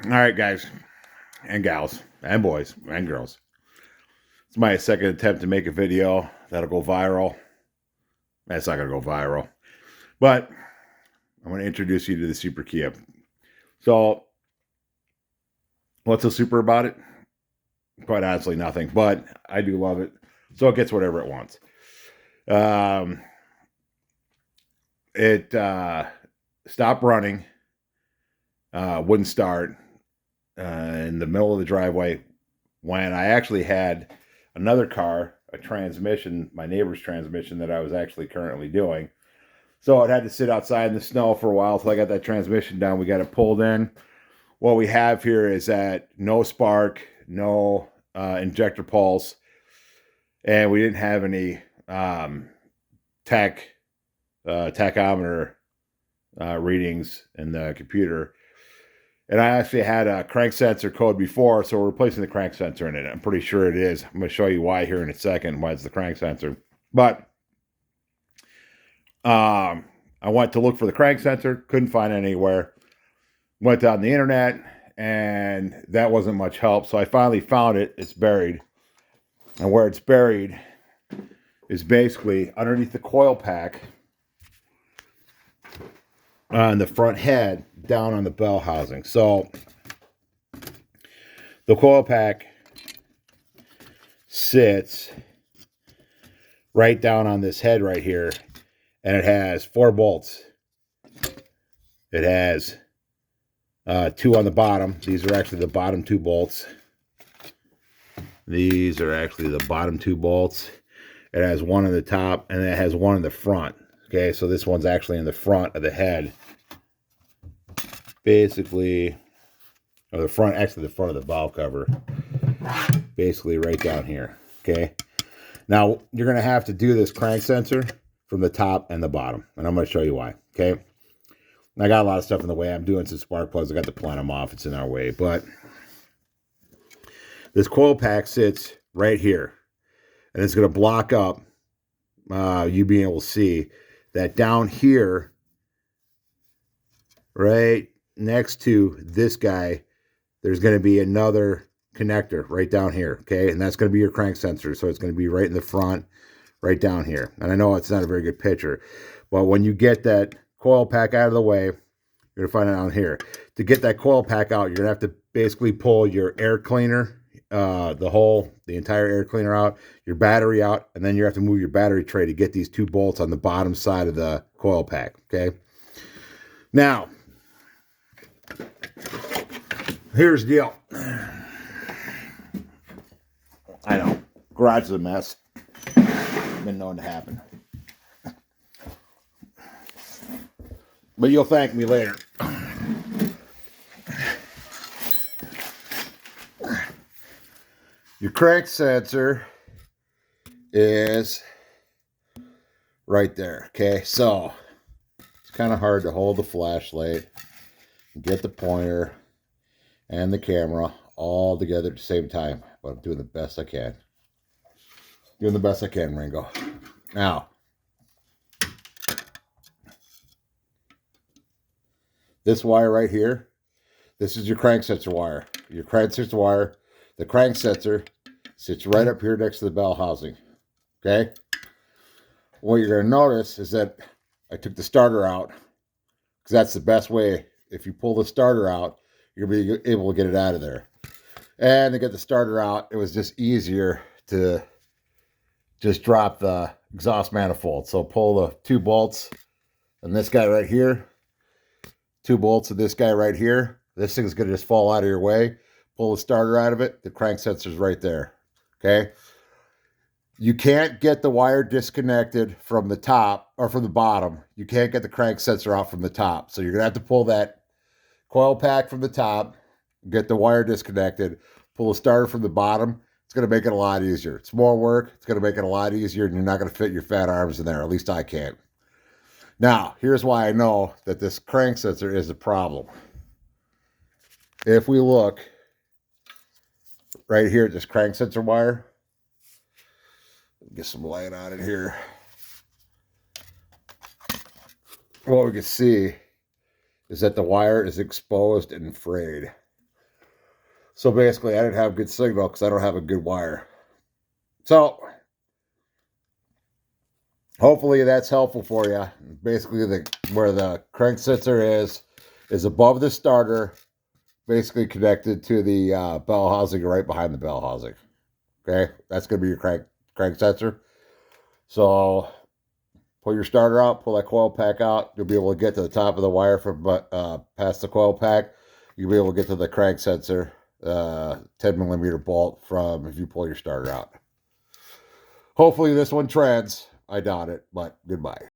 All right, guys and gals and boys and girls. It's my second attempt to make a video that'll go viral. That's not going to go viral. But I want to introduce you to the Super Kia. So, what's so super about it? Quite honestly, nothing. But I do love it. So it gets whatever it wants. It stopped running. Wouldn't start in the middle of the driveway when I actually had another car, a transmission, my neighbor's transmission that I was actually currently doing. So it had to sit outside in the snow for a while until I got that transmission down. We got it pulled in. What we have here is that no spark, no injector pulse, and we didn't have any tachometer readings in the computer. And I actually had a crank sensor code before, so we're replacing the crank sensor in it. I'm pretty sure it is. I'm going to show you why here in a second, why it's the crank sensor. But I went to look for the crank sensor, couldn't find it anywhere. Went on the internet, and that wasn't much help. So I finally found it. It's buried. And where it's buried is basically underneath the coil pack on the front head, down on the bell housing. So the coil pack sits right down on this head right here, and it has 4 bolts. It has 2 on the bottom. These are actually the bottom 2 bolts. These are actually the bottom 2 bolts. It has 1 on the top, and it has 1 in the front. Okay, so this one's actually in the front of the head. Basically, or the front, actually the front of the valve cover. Basically right down here. Okay. Now, you're going to have to do this crank sensor from the top and the bottom. And I'm going to show you why. Okay. I got a lot of stuff in the way. I'm doing some spark plugs. I got to plant them off. It's in our way. But this coil pack sits right here. And it's going to block up you being able to see that down here, right next to this guy, there's going to be another connector right down here, okay? And that's going to be your crank sensor, so it's going to be right in the front, right down here. And I know it's not a very good picture, but when you get that coil pack out of the way, you're going to find it down here. To get that coil pack out, you're going to have to basically pull your air cleaner, the entire air cleaner out, your battery out, and then you have to move your battery tray to get these 2 bolts on the bottom side of the coil pack, okay? Now, here's the deal. I know, garage is a mess. Been known to happen. But you'll thank me later. Your crank sensor is right there, okay? So, it's kind of hard to hold the flashlight, get the pointer, and the camera all together at the same time. But I'm doing the best I can. Doing the best I can, Ringo. Now, this wire right here, this is your crank sensor wire. Your crank sensor wire, the crank sensor sits right up here next to the bell housing. Okay? What you're going to notice is that I took the starter out, because that's the best way. If you pull the starter out, you're going to be able to get it out of there. And to get the starter out, it was just easier to just drop the exhaust manifold. So pull the 2 bolts and this guy right here, 2 bolts of this guy right here. This thing's going to just fall out of your way. Pull the starter out of it. The crank sensor's right there. Okay. You can't get the wire disconnected from the top or from the bottom. You can't get the crank sensor out from the top. So you're going to have to pull that coil pack from the top, get the wire disconnected, pull the starter from the bottom. It's going to make it a lot easier. It's more work. It's going to make it a lot easier, and you're not going to fit your fat arms in there. At least I can't. Now, here's why I know that this crank sensor is a problem. If we look right here at this crank sensor wire, get some light on it here. What we can see is that the wire is exposed and frayed. So basically, I didn't have good signal because I don't have a good wire. So hopefully that's helpful for you. Basically, where the crank sensor is above the starter, basically connected to the bell housing right behind the bell housing. Okay, that's going to be your crank sensor. So pull your starter out, pull that coil pack out. You'll be able to get to the top of the wire from past the coil pack. You'll be able to get to the crank sensor, 10 millimeter bolt from if you pull your starter out. Hopefully this one treads. I doubt it, but goodbye.